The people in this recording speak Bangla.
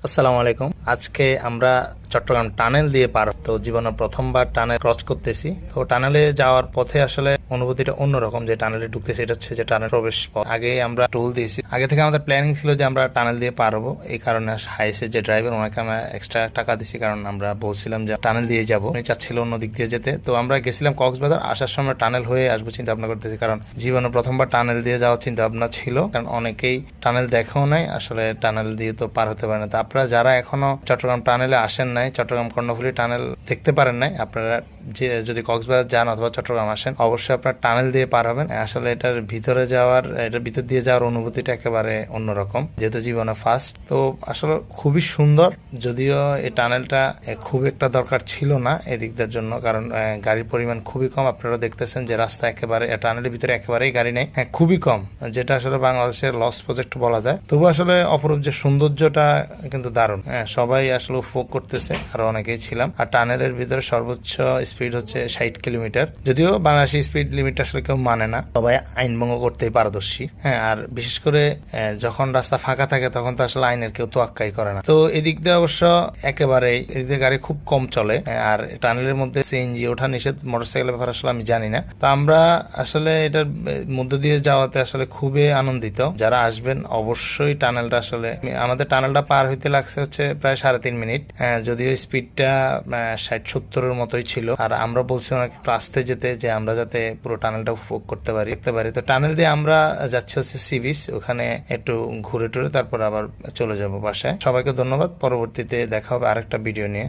আসসালামু আলাইকুম। আজকে আমরা চট্টগ্রাম টানেল দিয়ে পার তো জীবনের প্রথমবার টানেল ক্রস করতেছি। তো টানেলে যাওয়ার পথে আসলে অনুভূতিটা অন্যরকম। যে টানেলে ঢুকতেছি এটা হচ্ছে যে টানেল প্রবেশ পথ। আগে আমরা টোল দিয়েছি, আগে থেকে আমাদের প্ল্যানিং ছিল যে আমরা টানেল দিয়ে পারবো। এই কারণে হাইসের যে ড্রাইভার ওনাকে আমরা এক্সট্রা টাকা দিছি, কারণ আমরা বলছিলাম যে টানেল দিয়ে যাবো, উনি চাচ্ছিল অন্য দিক দিয়ে যেতে। তো আমরা গেছিলাম কক্সবাজার, আসার সময় টানেল হয়ে আসবো চিন্তা ভাবনা করতেছি, কারণ জীবনের প্রথমবার টানেল দিয়ে যাওয়ার চিন্তা ভাবনা ছিল। কারণ অনেকেই টানেল দেখাও নাই, আসলে টানেল দিয়ে তো পার হতে পারে না। তো আপনারা যারা এখনো চট্টগ্রাম টানেলে আসেন নাই, চট্টগ্রাম কর্ণফুলী টানেল দেখতে পারেন নাই, আপনারা যে যদি কক্সবাজার যান অথবা চট্টগ্রাম আসেন অবশ্যই আপনার টানেল দিয়ে পার হবেন। আসলে এটার ভিতর দিয়ে যাওয়ার অনুভূতিটা একেবারে অন্যরকম, যেহেতু জীবনে ফার্স্ট। তো আসলে খুবই সুন্দর, যদিও এই টানেলটা খুব একটা দরকার ছিল না এদিকদের জন্য, কারণ গাড়ির পরিমাণ খুবই কম। আপনারা দেখতেছেন যে রাস্তা একেবারে টানেলের ভিতরে একেবারেই গাড়ি নেই, খুবই কম, যেটা আসলে বাংলাদেশের লস প্রজেক্ট বলা যায়। তবু আসলে অপরূপ যে সৌন্দর্যটা কিন্তু দারুণ। সবাই আসলে উপভোগ করতেছে, আর অনেকেই ছিলাম। আর টানেলের ভিতরে সর্বোচ্চ স্পিড হচ্ছে 60 কিলোমিটার, যদিও বাংলাদেশি স্পিড লিমিট আসলে কেউ মানে না, সবাই আইন ভঙ্গ করতেই পারদর্শী। আর বিশেষ করে যখন রাস্তা ফাঁকা থাকে তখন তো আসলে আইনের কেউ তোয়াক্কাই করে না। তো এদিক দিয়ে অবশ্য একেবারেই এদিক দিয়ে গাড়ি খুব কম চলে। আর টানেলের মধ্যে সিএনজি ওঠা নিষেধ, মোটরসাইকেলের ব্যাপার আসলে আমি জানি না। তো আমরা আসলে এটার মধ্য দিয়ে যাওয়াতে আসলে খুবই আনন্দিত। যারা আসবেন অবশ্যই টানেলটা আসলে, আমাদের টানেলটা পার হইতে লাগছে হচ্ছে প্রায় 3.5 মিনিট, যদিও স্পিডটা 60-70-এর মতোই ছিল। আর আমরা বলছি অনেক একটু আস্তে যেতে, যে আমরা যাতে পুরো টানেলটা উপভোগ করতে পারি। তো টানেল দিয়ে আমরা যাচ্ছি হচ্ছে সি বিচ, ওখানে একটু ঘুরে টুরে তারপর আবার চলে যাব বাসায়। সবাইকে ধন্যবাদ। পরবর্তীতে দেখা হবে আরেকটা ভিডিও নিয়ে।